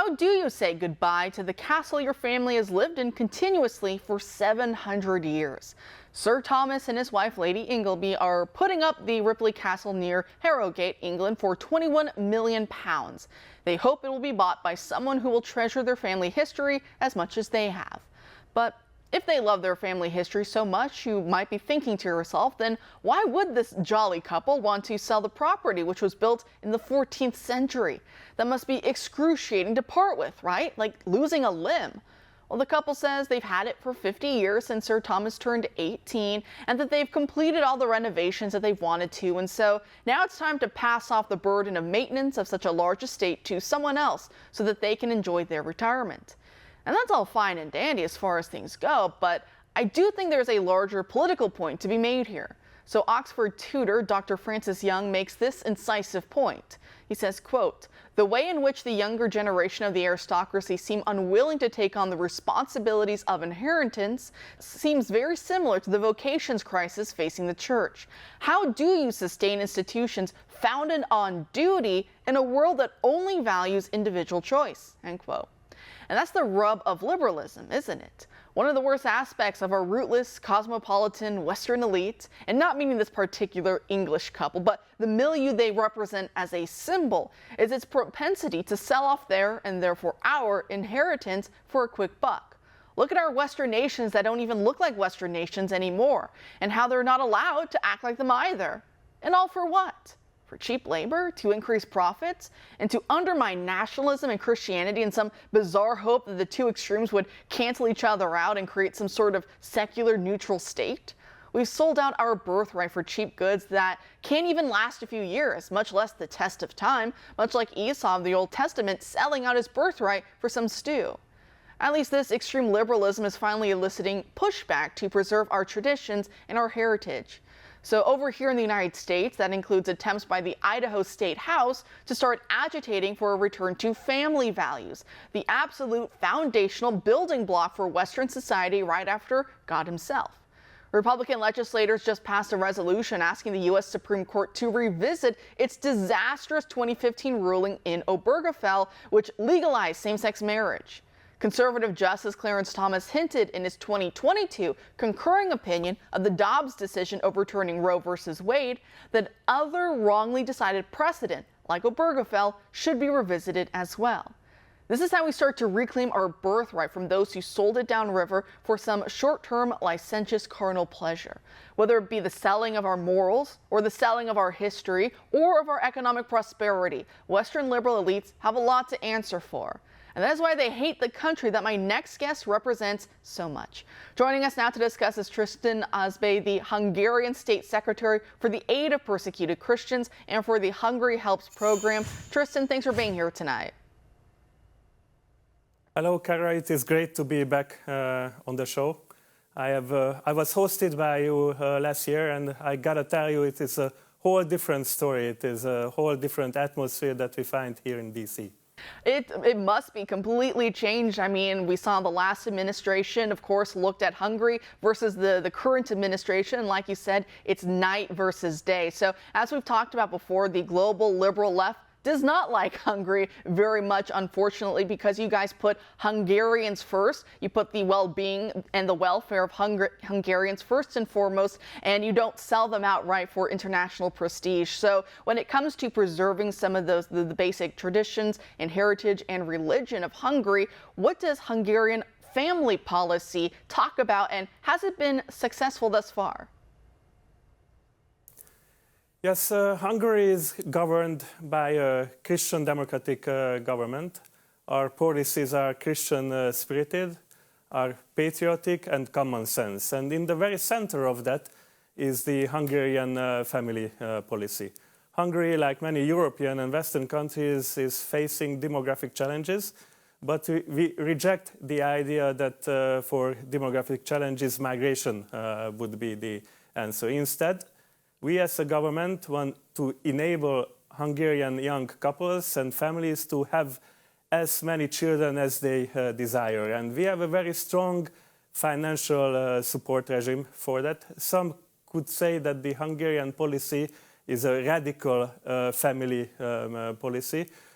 How do you say goodbye to the castle your family has lived in continuously for 700 years? Sir Thomas and his wife, Lady Ingleby, are putting up the Ripley Castle near Harrogate, England, for £21 million. They hope it will be bought by someone who will treasure their family history as much as they have. But if they love their family history so much, you might be thinking to yourself, then why would this jolly couple want to sell the property, which was built in the 14th century? That must be excruciating to part with, right? Like losing a limb. Well, the couple says they've had it for 50 years since Sir Thomas turned 18, and that they've completed all the renovations that they've wanted to, and so now it's time to pass off the burden of maintenance of such a large estate to someone else so that they can enjoy their retirement. And that's all fine and dandy as far as things go, but I do think there's a larger political point to be made here. So Oxford tutor Dr. Francis Young makes this incisive point. He says, quote, "The way in which the younger generation of the aristocracy seem unwilling to take on the responsibilities of inheritance seems very similar to the vocations crisis facing the church. How do you sustain institutions founded on duty in a world that only values individual choice?" End quote. And that's the rub of liberalism, isn't it? One of the worst aspects of our rootless, cosmopolitan, Western elite, and not meaning this particular English couple, but the milieu they represent as a symbol, is its propensity to sell off their, and therefore our, inheritance for a quick buck. Look at our Western nations that don't even look like Western nations anymore, and how they're not allowed to act like them either. And all for what? For cheap labor, to increase profits, and to undermine nationalism and Christianity in some bizarre hope that the two extremes would cancel each other out and create some sort of secular neutral state? We've sold out our birthright for cheap goods that can't even last a few years, much less the test of time, much like Esau of the Old Testament selling out his birthright for some stew. At least this extreme liberalism is finally eliciting pushback to preserve our traditions and our heritage. So over here in the United States, that includes attempts by the Idaho State House to start agitating for a return to family values, the absolute foundational building block for Western society right after God himself. Republican legislators just passed a resolution asking the U.S. Supreme Court to revisit its disastrous 2015 ruling in Obergefell, which legalized same-sex marriage. Conservative Justice Clarence Thomas hinted in his 2022 concurring opinion of the Dobbs decision overturning Roe v. Wade that other wrongly decided precedent, like Obergefell, should be revisited as well. This is how we start to reclaim our birthright from those who sold it downriver for some short-term licentious carnal pleasure. Whether it be the selling of our morals, or the selling of our history, or of our economic prosperity, Western liberal elites have a lot to answer for. And that is why they hate the country that my next guest represents so much. Joining us now to discuss is Tristan Azbej, the Hungarian State Secretary for the Aid of Persecuted Christians and for the Hungary Helps program. Tristan, thanks for being here tonight. Hello, Kara. It is great to be back on the show. I was hosted by you last year, and I gotta tell you, it is a whole different story. It is a whole different atmosphere that we find here in DC. It must be completely changed. I mean, we saw the last administration, of course, looked at Hungary versus the current administration. And like you said, it's night versus day. So as we've talked about before, the global liberal left does not like Hungary very much, unfortunately, because you guys put Hungarians first. You put the well-being and the welfare of Hungarians first and foremost, and you don't sell them outright for international prestige. So when it comes to preserving some of those the basic traditions and heritage and religion of Hungary, what does Hungarian family policy talk about, and has it been successful thus far? Yes, Hungary is governed by a Christian democratic government. Our policies are Christian spirited, are patriotic and common sense. And in the very center of that is the Hungarian family policy. Hungary, like many European and Western countries, is facing demographic challenges, but we reject the idea that for demographic challenges, migration would be the answer. Instead, we as a government want to enable Hungarian young couples and families to have as many children as they desire. And we have a very strong financial support regime for that. Some could say that the Hungarian policy is a radical family policy.